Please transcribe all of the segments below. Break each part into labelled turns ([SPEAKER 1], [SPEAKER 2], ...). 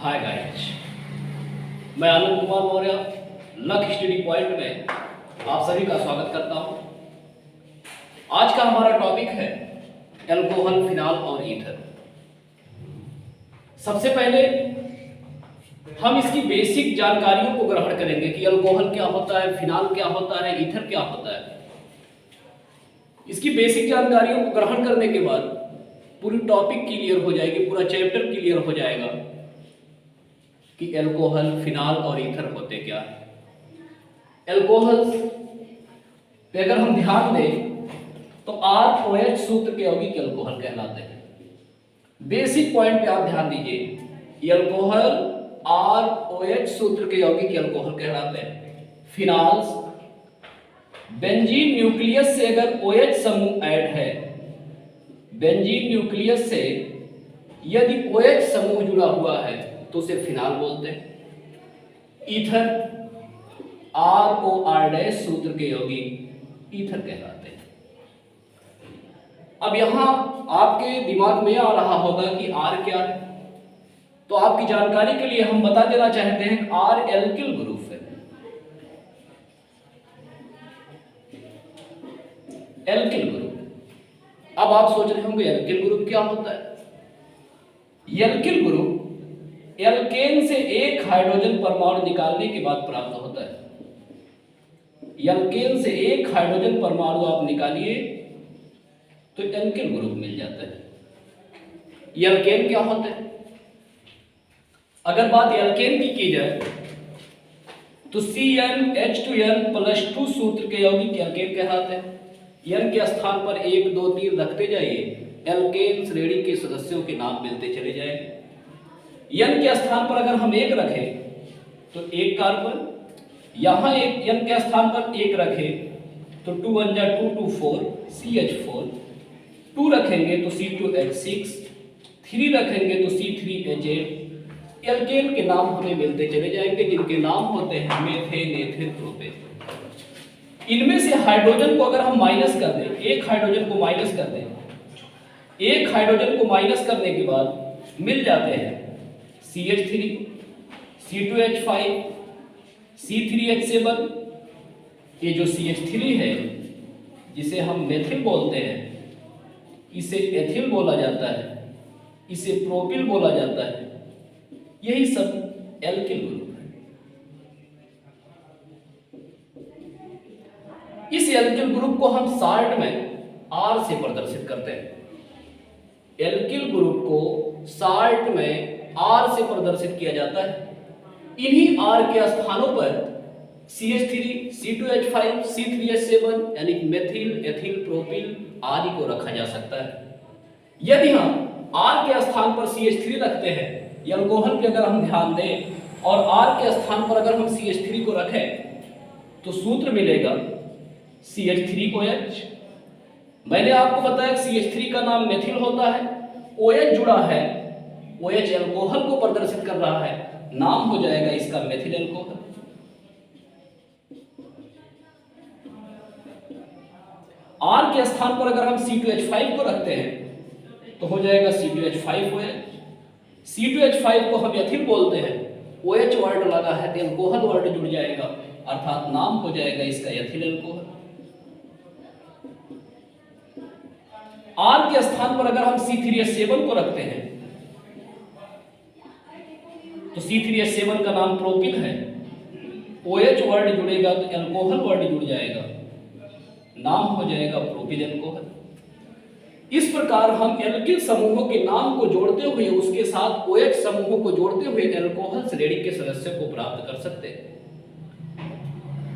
[SPEAKER 1] हाय guys, मैं Anand Kumar Maurya luck study point में आप सभी का स्वागत करता हूं। आज का हमारा टॉपिक है अल्कोहल, फिनॉल और ईथर। सबसे पहले हम इसकी बेसिक जानकारियों को ग्रहण करेंगे कि अल्कोहल क्या होता है, फिनॉल क्या होता है, ईथर क्या होता है। इसकी बेसिक जानकारियों को ग्रहण करने के बाद पूरी टॉपिक क्लियर हो जाएगी, पूरा चैप्टर क्लियर हो जाएगा कि अल्कोहल, फिनॉल और ईथर होते क्या है। अल्कोहल पे अगर हम ध्यान दें तो ROH सूत्र के यौगिक अल्कोहल कहलाते हैं। बेसिक पॉइंट पे आप ध्यान दीजिए, अल्कोहल ROH सूत्र के यौगिक अल्कोहल कहलाते हैं। फिनॉल्स बेंजीन न्यूक्लियस से अगर OH समूह ऐड है, बेंजीन न्यूक्लियस से यदि OH समूह जुड़ा हुआ है तो उसे फिनॉल बोलते हैं। ईथर ROR' सूत्र के यौगिक ईथर कहलाते हैं। अब यहां आपके दिमाग में आ रहा होगा कि R क्या है, तो आपकी जानकारी के लिए हम बता देना चाहते हैं R एल्किल ग्रुप है। Alkyl group. अब आप सोच रहे होंगे एल्किल ग्रुप क्या होता है। एल्किल ग्रुप एल्केन से एक हाइड्रोजन परमाणु निकालने के बाद प्राप्त होता है। एल्केन से एक हाइड्रोजन परमाणु आप निकालिए तो एल्किल ग्रुप मिल जाता है। एल्केन क्या होता है? अगर बात एल्केन की जाए तो CnH2n+2 सूत्र के यौगिक एल्केन कहलाते हैं। N के स्थान पर 1 2 3 रखते जाइए, एल्केन श्रेणी के सदस्यों के नाम मिलते चले जाएंगे। N के स्थान पर अगर हम 1 रखें तो 1 कार्बन, यहां एक N के स्थान पर 1 रखें तो 2 1 2 2 4 CH4, 2 रखेंगे तो C2H6, 3 रखेंगे तो C3H8। एल्केन के नाम हमें मिलते चले जाएंगे जिनके नाम होते हैं मेथेन, एथेन, प्रोपेन। इनमें से हाइड्रोजन को अगर हम माइनस कर दें, एक हाइड्रोजन को माइनस कर दें, एक हाइड्रोजन को माइनस करने के बाद मिल जाते हैं CH3, C2H5, C3H7। ये जो CH3 है जिसे हम मेथिल बोलते हैं, इसे एथिल बोला जाता है, इसे प्रोपिल बोला जाता है। यही सब एल्किल ग्रुप है। इस एल्किल ग्रुप को हम शार्ट में R से प्रदर्शित करते हैं। एल्किल ग्रुप को शार्ट में R से प्रदर्शित किया जाता है। इन्हीं R के स्थानों पर CH3, C2H5, C3H7 यानी मेथिल, एथिल, प्रोपिल आदि को रखा जा सकता है। यदि हम R के स्थान पर CH3 रखते हैं, अल्कोहल पे अगर हम ध्यान दें और R के स्थान पर अगर हम CH3 को रखें तो सूत्र मिलेगा CH3OH। मैंने आपको बताया CH3 का नाम मेथिल होता है, OH जुड़ा है, OH अल्कोहल को प्रदर्शित कर रहा है, नाम हो जाएगा इसका मेथिल अल्कोहल। R के स्थान पर अगर हम C2H5 को रखते हैं तो हो जाएगा C2H5OH। C2H5 को हम एथिल बोलते हैं, OH वर्ड लगा है तो अल्कोहल वर्ड जुड़ जाएगा, अर्थात नाम हो जाएगा इसका एथिल अल्कोहल। R के स्थान पर अगर हम C3H7 को रखते हैं तो C3H7 का नाम प्रोपिल है, OH वर्ड जुड़ेगा तो अल्कोहल वर्ड जुड़ जाएगा, नाम हो जाएगा प्रोपिल अल्कोहल। इस प्रकार हम एल्किल समूहों के नाम को जोड़ते हुए उसके साथ OH समूहों को जोड़ते हुए अल्कोहल श्रेणी के सदस्यों को प्राप्त कर सकते हैं।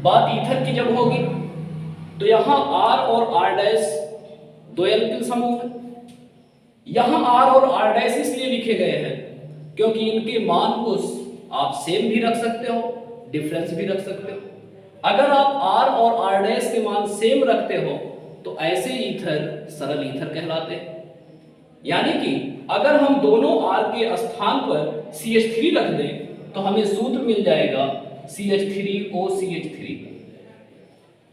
[SPEAKER 1] बात ईथर की जब होगी तो यहां R और R' दो एल्किल समूह हैं। यहां R और R' इसलिए लिखे गए हैं क्योंकि इनके मान को आप सेम भी रख सकते हो, डिफरेंस भी रख सकते हो। अगर आप R और R' के मान सेम रखते हो तो ऐसे ईथर सरल ईथर कहलाते हैं। यानी कि अगर हम दोनों R के स्थान पर CH3 रख दें तो हमें सूत्र मिल जाएगा CH3OCH3।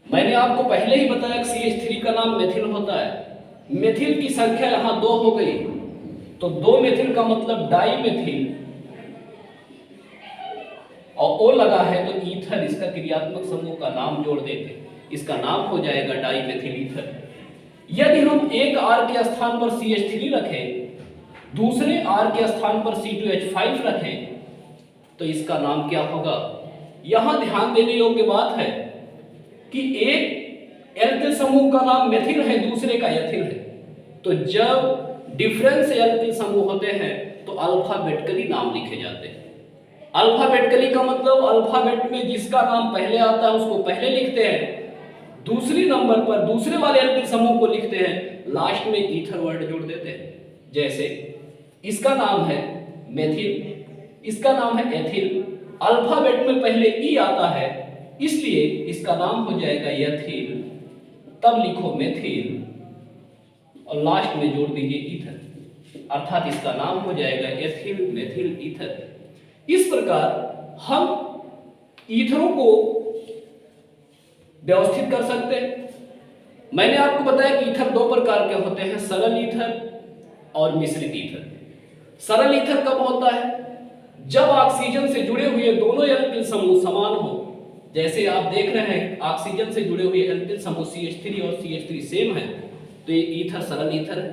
[SPEAKER 1] मैंने आपको पहले ही बताया कि CH3 का नाम मेथिल होता है। मेथिल की संख्या यहां 2 हो गई तो 2 मेथिल का मतलब डाई मेथिल और ओ लगा है तो ईथर, इसका क्रियात्मक समूह का नाम जोड़ देंगे, इसका नाम हो जाएगा डाइमेथिल ईथर। यदि हम एक R के स्थान पर CH3 रखें, दूसरे R के स्थान पर C2H5 रखें, तो इसका नाम क्या होगा? यहां ध्यान देने योग्य बात है कि एक एल्किल समूह का नाम मेथिल है, दूसरे का एथिल है, तो जब डिफरेंस एल्किल समूह होते हैं तो अल्फाबेटिकली नाम लिखे जाते हैं। अल्फाबेटिकली का मतलब अल्फाबेट में जिसका नाम पहले आता है उसको पहले लिखते हैं, दूसरी नंबर पर दूसरे वाले एल्किल समूह को लिखते हैं, लास्ट में ईथर वर्ड जोड़ देते हैं। जैसे इसका नाम है मेथिल, इसका नाम है एथिल, अल्फाबेट में पहले ई आता है इसलिए इसका नाम हो जाएगा एथिल, तब लिखो मेथिल और लास्ट में जोड़ दीजिए ईथर, अर्थात इसका नाम हो जाएगा एथिल मेथिल ईथर। इस प्रकार हम ईथरों को व्यवस्थित कर सकते हैं। मैंने आपको बताया कि ईथर दो प्रकार के होते हैं, सरल ईथर और मिश्रित ईथर। सरल ईथर कब होता है? जब ऑक्सीजन से जुड़े हुए दोनों एल्किल समूह समान हो। जैसे आप देख रहे हैं ऑक्सीजन से जुड़े हुए एल्किल समूह CH3 और CH3 सेम है तो ये ईथर सरल ईथर है,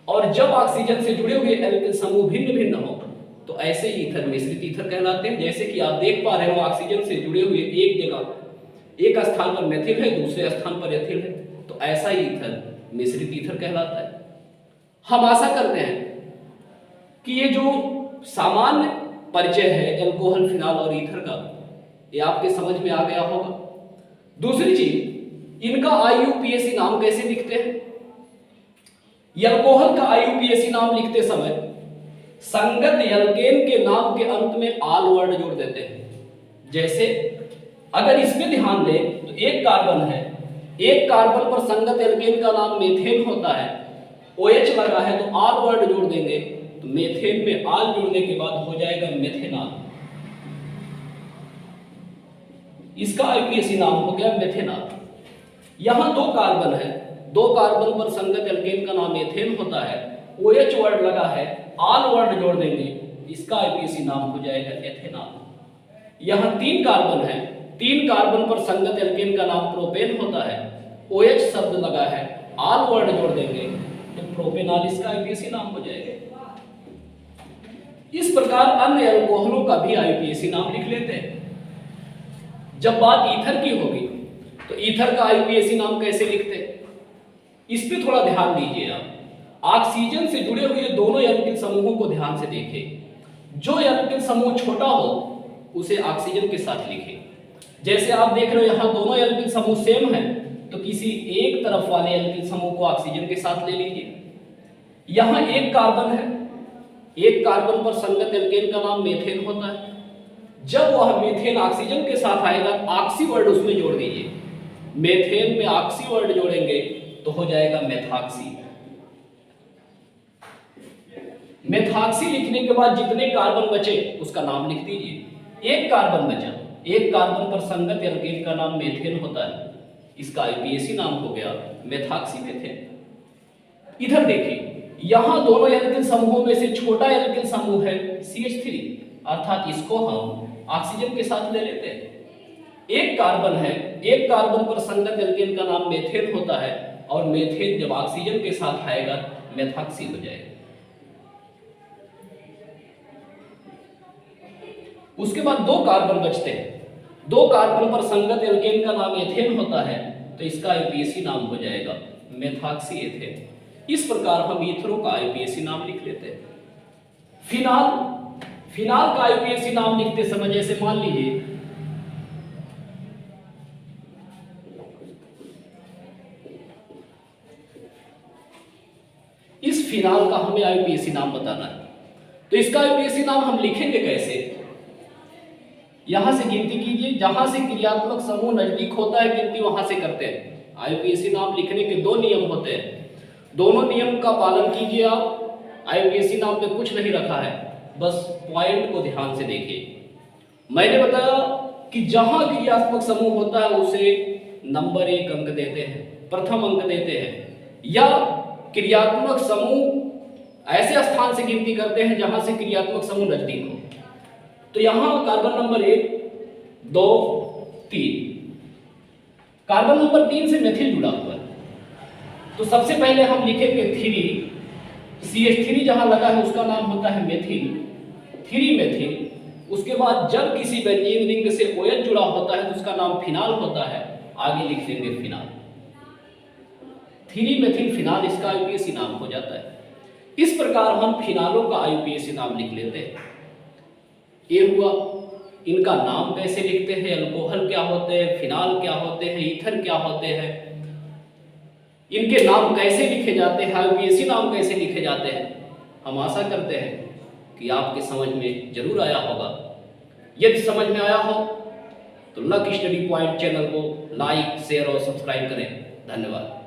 [SPEAKER 1] और जब ऑक्सीजन से जुड़े हुए एल्किल समूह भिन्न भिन्न हो तो ऐसे ईथर मिश्रित ईथर कहलाते हैं। जैसे कि आप देख पा रहे हो ऑक्सीजन से जुड़े हुए एक जगह एक स्थान पर मेथिल है, दूसरे स्थान पर एथिल है, तो ऐसा ही ईथर मिश्रित ईथर कहलाता है। हम आशा करते हैं कि ये जो सामान्य परिचय है एल्कोहल, फिनॉल और ईथर का, ये आपके समझ में आ गया होगा। दूसरी चीज, इनका IUPAC नाम कैसे लिखते हैं? एल्कोहल का IUPAC नाम लिखते समय संगत एल्केन के नाम के अंत में आल वर्ड जोड़ देते हैं। जैसे अगर इसमें ध्यान दें तो एक कार्बन है, एक कार्बन पर संगत एल्केन का नाम मेथेन होता है, OH लगा है तो आल वर्ड जोड़ देंगे, तो मेथेन में आल जोड़ने के बाद हो जाएगा मेथेनॉल, इसका IUPAC नाम हो गया मेथेनॉल। यहां दो कार्बन है, दो कार्बन पर संगत एल्केन का नाम एथेन होता है, OH वर्ड लगा है, आल वर्ड जोड़ देंगे, इसका IUPAC नाम हो जाएगा एथेनॉल। यहां तीन कार्बन है, तीन कार्बन पर संगत एल्केन का नाम प्रोपेन होता है, OH शब्द लगा है, आल वर्ड जोड़ देंगे तो प्रोपेनॉल, इसका IUPAC नाम हो जाएगा। इस प्रकार अन्य एल्कोहलों का भी IUPAC नाम लिख लेते हैं। जब बात ईथर की होगी तो ईथर का IUPAC नाम कैसे लिखते हैं, इस पे थोड़ा ध्यान दीजिए आप। ऑक्सीजन से जुड़े हुए दोनों एल्किल समूहों को ध्यान से देखें। जो एल्किल समूह छोटा हो उसे ऑक्सीजन के साथ लिखें। जैसे आप देख रहे हो यहाँ दोनों एल्किल समूह सेम है तो किसी एक तरफ वाले एल्किल समूह को ऑक्सीजन के साथ ले लीजिए। यहाँ एक कार्बन है, एक कार्बन पर संगत एल्केन का नाम मेथेन होता है, जब वह मेथेन ऑक्सीजन के साथ आएगा ऑक्सी वर्ड उसमें जोड़ दीजिए। मेथेन में ऑक्सी वर्ड जोड़ेंगे तो हो जाएगा मेथॉक्सी। मेथॉक्सी लिखने के बाद जितने कार्बन बचे उसका नाम लिख दीजिए। एक कार्बन बचा, एक कार्बन पर संगत एल्केन का नाम मेथेन होता है, इसका IUPAC नाम हो गया मेथॉक्सी मेथेन। इधर देखिए यहां दोनों एल्किल समूहों में से छोटा एल्किल समूह है CH3, अर्थात इसको हम ऑक्सीजन के साथ ले लेते हैं। एक कार्बन है, एक कार्बन पर संगत एल्केन का नाम मेथेन होता है और मेथेन जब ऑक्सीजन के साथ आएगा मेथॉक्सी हो जाएगा। उसके बाद दो कार्बन बचते हैं, दो कार्बन पर संगत एल्केन का नाम एथेन होता है तो इसका IUPAC नाम हो जाएगा मेथॉक्सी एथेन। इस प्रकार हम ईथरों का IUPAC नाम लिख लेते हैं। फिनॉल, फिनॉल का IUPAC नाम लिखते समय जैसे मान लीजिए इस फिनॉल का हमें IUPAC नाम बताना है, तो इसका IUPAC नाम हम लिखेंगे कैसे? यहां से गिनती कीजिए, जहां से क्रियात्मक समूह नजदीक होता है गिनती वहां से करते हैं। IUPAC नाम लिखने के दो नियम होते हैं, दोनों नियम का पालन कीजिए आप। IUPAC नाम में कुछ नहीं रखा है, बस पॉइंट को ध्यान से देखिए। मैंने बताया कि जहां क्रियात्मक समूह होता है उसे नंबर 1 अंक देते हैं, प्रथम अंक देते हैं, या क्रियात्मक समूह ऐसे स्थान से गिनती करते हैं जहां से क्रियात्मक समूह नजदीक हो। तो यहां कार्बन नंबर 1, 2, 3, कार्बन नंबर 3 से मेथिल जुड़ा हुआ है। तो सबसे पहले हम लिखेंगे 3, CH3 जहां लगा है उसका नाम होता है मेथिल, 3 मेथिल। उसके बाद जब किसी बेंजीन रिंग से OH जुड़ा होता है तो उसका नाम फिनाल होता है, आगे लिख देंगे फिनाल, 3 मेथिल फिनाल, इसका IUPAC नाम हो जाता है। इस प्रकार हम फिनालों का IUPAC नाम लिख लेते हैं। ये हुआ, इनका नाम कैसे लिखते हैं, अल्कोहल क्या होते हैं, फिनाल क्या होते हैं, ईथर क्या होते हैं, इनके नाम कैसे लिखे जाते हैं, IUPAC नाम कैसे लिखे जाते हैं। हम आशा करते हैं कि आपके समझ में जरूर आया होगा। यदि समझ में आया हो तो लक स्टडी पॉइंट चैनल को लाइक, शेयर और सब्सक्राइब करें। धन्यवाद।